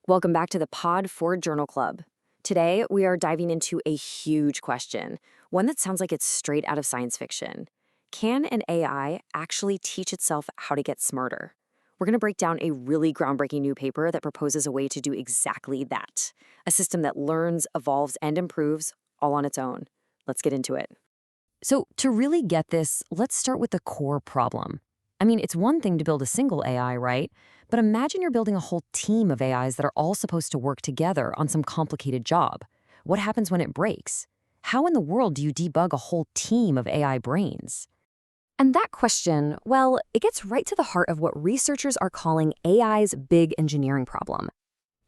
Welcome back to the Pod for Journal Club. Today, we are diving into a huge question, one that sounds like it's straight out of science fiction. Can an AI actually teach itself how to get smarter? We're going to break down a really groundbreaking new paper that proposes a way to do exactly that, a system that learns, evolves, and improves all on its own. Let's get into it. So, to really get this, let's start with the core problem. I mean, it's one thing to build a single AI, right? But imagine you're building a whole team of AIs that are all supposed to work together on some complicated job. What happens when it breaks? How in the world do you debug a whole team of AI brains? And that question, well, it gets right to the heart of what researchers are calling AI's big engineering problem.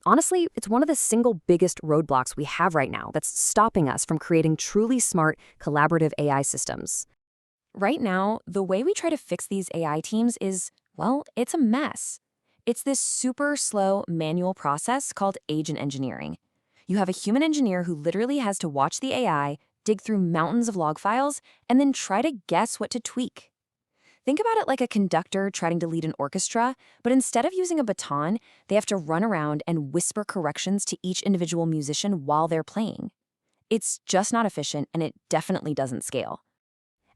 Honestly, it's one of the single biggest roadblocks we have right now that's stopping us from creating truly smart, collaborative AI systems. Right now, the way we try to fix these AI teams is, well, it's a mess. It's this super slow manual process called agent engineering. You have a human engineer who literally has to watch the AI, dig through mountains of log files, and then try to guess what to tweak. Think about it like a conductor trying to lead an orchestra, but instead of using a baton, they have to run around and whisper corrections to each individual musician while they're playing. It's just not efficient, and it definitely doesn't scale.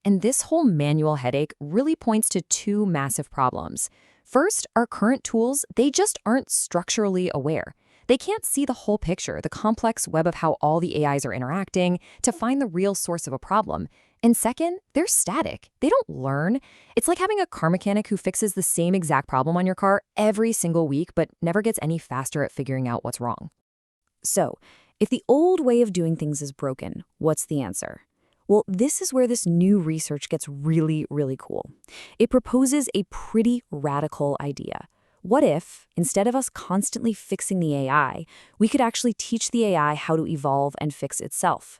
And this whole manual headache really points to two massive problems. First, our current tools, they just aren't structurally aware. They can't see the whole picture, the complex web of how all the AIs are interacting, to find the real source of a problem. And second, they're static. They don't learn. It's like having a car mechanic who fixes the same exact problem on your car every single week, but never gets any faster at figuring out what's wrong. So, if the old way of doing things is broken, what's the answer? Well, this is where this new research gets really, really cool. It proposes a pretty radical idea. What if, instead of us constantly fixing the AI, we could actually teach the AI how to evolve and fix itself?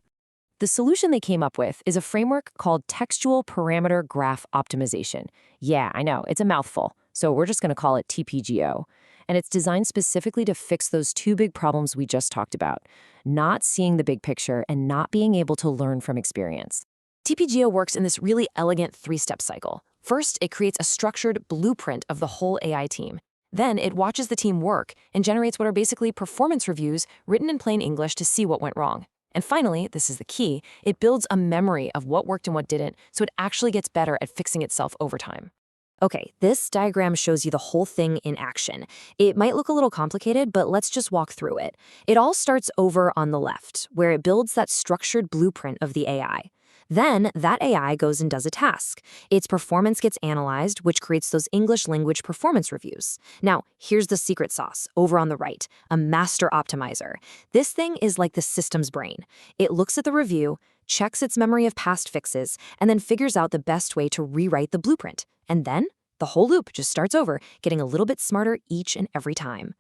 The solution they came up with is a framework called Textual Parameter Graph Optimization. Yeah, I know, it's a mouthful, so we're just going to call it TPGO. And it's designed specifically to fix those two big problems we just talked about, not seeing the big picture and not being able to learn from experience. TPGO works in this really elegant three-step cycle. First, it creates a structured blueprint of the whole AI team. Then it watches the team work and generates what are basically performance reviews written in plain English to see what went wrong. And finally, this is the key, it builds a memory of what worked and what didn't, so it actually gets better at fixing itself over time. Okay, this diagram shows you the whole thing in action. It might look a little complicated, but let's just walk through it. It all starts over on the left, where it builds that structured blueprint of the AI. Then that AI goes and does a task. Its performance gets analyzed, which creates those English language performance reviews. Now, here's the secret sauce, over on the right, a master optimizer. This thing is like the system's brain. It looks at the review, checks its memory of past fixes, and then figures out the best way to rewrite the blueprint. And then the whole loop just starts over, getting a little bit smarter each and every time.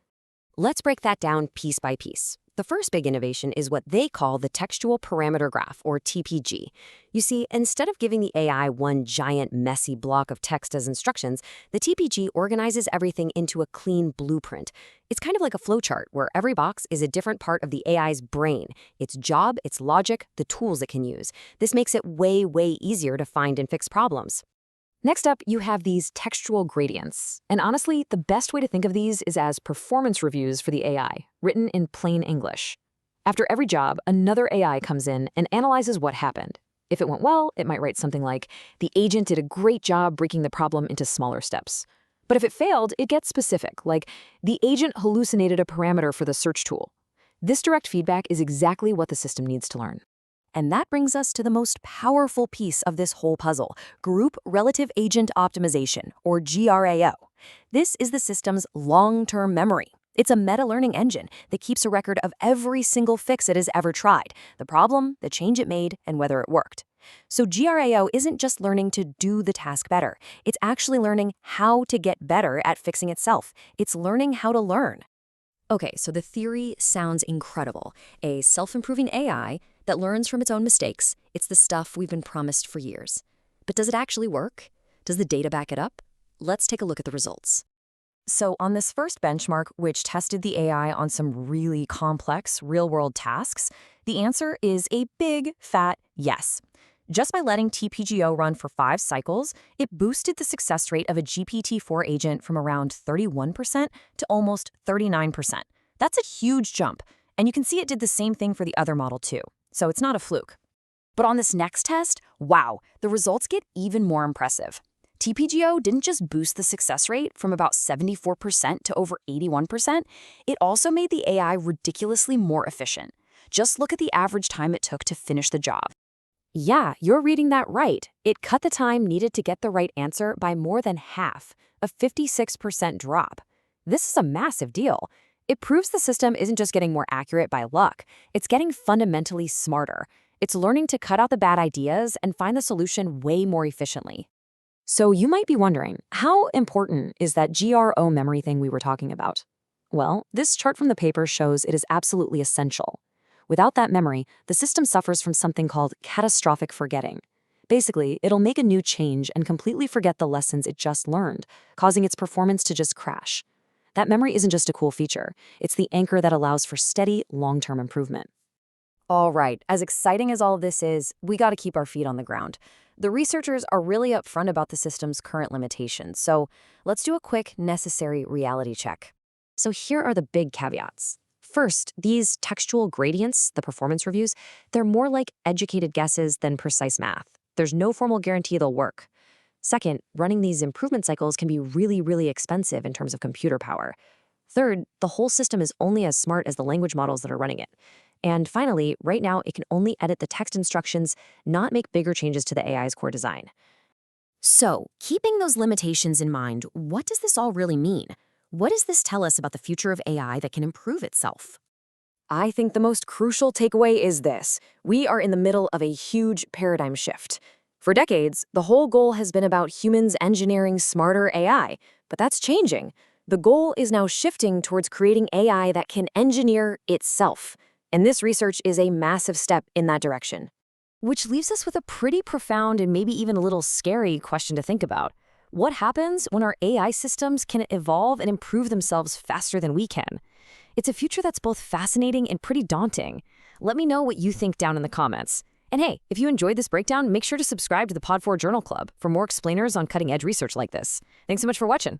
Let's break that down piece by piece. The first big innovation is what they call the Textual Parameter Graph, or TPG. You see, instead of giving the AI one giant, messy block of text as instructions, the TPG organizes everything into a clean blueprint. It's kind of like a flowchart, where every box is a different part of the AI's brain, its job, its logic, the tools it can use. This makes it way, way easier to find and fix problems. Next up, you have these textual gradients. And honestly, the best way to think of these is as performance reviews for the AI, written in plain English. After every job, another AI comes in and analyzes what happened. If it went well, it might write something like, "The agent did a great job breaking the problem into smaller steps." But if it failed, it gets specific, like, "The agent hallucinated a parameter for the search tool." This direct feedback is exactly what the system needs to learn. And that brings us to the most powerful piece of this whole puzzle, Group Relative Agent Optimization, or GRAO. This is the system's long-term memory. It's a meta-learning engine that keeps a record of every single fix it has ever tried, the problem, the change it made, and whether it worked. So GRAO isn't just learning to do the task better. It's actually learning how to get better at fixing itself. It's learning how to learn. Okay, so the theory sounds incredible. A self-improving AI that learns from its own mistakes. It's the stuff we've been promised for years. But does it actually work? Does the data back it up? Let's take a look at the results. So on this first benchmark, which tested the AI on some really complex real-world tasks, the answer is a big, fat yes. Just by letting TPGO run for 5 cycles, it boosted the success rate of a GPT-4 agent from around 31% to almost 39%. That's a huge jump, and you can see it did the same thing for the other model too, so it's not a fluke. But on this next test, wow, the results get even more impressive. TPGO didn't just boost the success rate from about 74% to over 81%, it also made the AI ridiculously more efficient. Just look at the average time it took to finish the job. Yeah, you're reading that right. It cut the time needed to get the right answer by more than half, a 56% drop. This is a massive deal. It proves the system isn't just getting more accurate by luck, it's getting fundamentally smarter. It's learning to cut out the bad ideas and find the solution way more efficiently. So you might be wondering, how important is that GRO memory thing we were talking about? Well, this chart from the paper shows it is absolutely essential. Without that memory, the system suffers from something called catastrophic forgetting. Basically, it'll make a new change and completely forget the lessons it just learned, causing its performance to just crash. That memory isn't just a cool feature, it's the anchor that allows for steady, long-term improvement. All right, as exciting as all of this is, we got to keep our feet on the ground. The researchers are really upfront about the system's current limitations, so let's do a quick, necessary reality check. So here are the big caveats. First, these textual gradients, the performance reviews, they're more like educated guesses than precise math. There's no formal guarantee they'll work. Second, running these improvement cycles can be really, really expensive in terms of computer power. Third, the whole system is only as smart as the language models that are running it. And finally, right now, it can only edit the text instructions, not make bigger changes to the AI's core design. So, keeping those limitations in mind, what does this all really mean? What does this tell us about the future of AI that can improve itself? I think the most crucial takeaway is this. We are in the middle of a huge paradigm shift. For decades, the whole goal has been about humans engineering smarter AI, but that's changing. The goal is now shifting towards creating AI that can engineer itself. And this research is a massive step in that direction. Which leaves us with a pretty profound and maybe even a little scary question to think about. What happens when our AI systems can evolve and improve themselves faster than we can? It's a future that's both fascinating and pretty daunting. Let me know what you think down in the comments. And hey, if you enjoyed this breakdown, make sure to subscribe to the Pod4 Journal Club for more explainers on cutting-edge research like this. Thanks so much for watching.